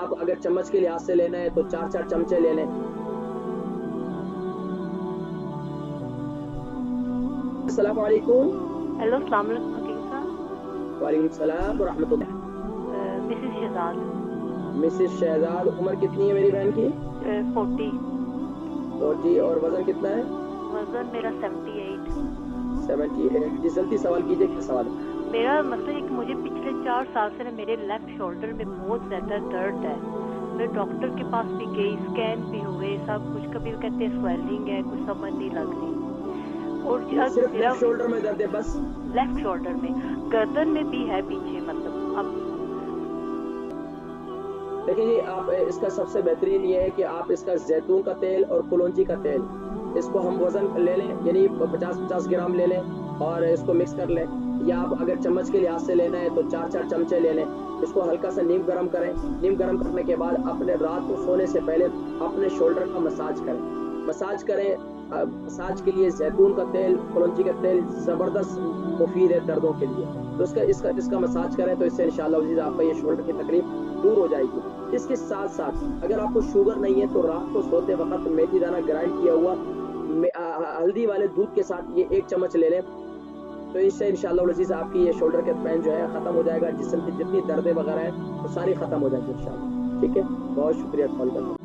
आप अगर चम्मच के लिहाज से लेना है तो 4-4 चमचे ले लें। अस्सलाम वालेकुम। हेलो, अस्सलाम वालेकुम हकीम साहब। वालेकुम सलाम व रहमतुल्लाह। मिसेस शहजाद। मिसेस शहजाद, उम्र कितनी है मेरी बहन की? 40। 40। और वजन कितना है? वजन मेरा 78। 78। जी जल्दी सवाल कीजिए, क्या सवाल है? मेरा मतलब एक मुझे पिछले 4 साल से ना मेरे लेफ्ट शोल्डर में बहुत ज्यादा दर्द है। मैं डॉक्टर के पास भी गई, स्कैन भी हुए, सब कुछ। कभी कहते हैं स्वेलिंग है, कुछ समझ नहीं लग रही। और सिर्फ लेफ्ट शोल्डर में दर्द है बस? लेफ्ट शोल्डर में, गर्दन में भी है पीछे। मतलब अब देखिए जी, आप इसका सबसे बेहतरीन ये है कि आप इसका जैतून का तेल और कुलौंजी का तेल, इसको हम वजन ले लें, यानी 50-50 ग्राम ले लें और इसको मिक्स कर लें। या आप अगर चम्मच के लिहाज से लेना है तो 4-4 चमचे ले लें। इसको हल्का सा नीम गर्म करें। नीम गर्म करने के बाद अपने रात को सोने से पहले अपने शोल्डर का मसाज करें। मसाज करें। मसाज के लिए जैतून का तेल, कुलौंजी का तेल ज़बरदस्त मुफीद है दर्दों के लिए। तो इसका मसाज करें तो इससे इंशाअल्लाह आपका ये शोल्डर की तकलीफ दूर हो जाएगी। इसके साथ साथ अगर आपको शुगर नहीं है तो रात को सोते वक्त मेथी दाना ग्राइंड किया हुआ हल्दी वाले दूध के साथ ये 1 चम्मच ले लें। तो इससे इंशाअल्लाह आपकी ये शोल्डर के पेन जो है खत्म हो जाएगा। जिस्म की जितनी दर्दें वगैरह है वो सारी खत्म हो जाएगी इंशाअल्लाह। ठीक है, बहुत शुक्रिया कॉल करने।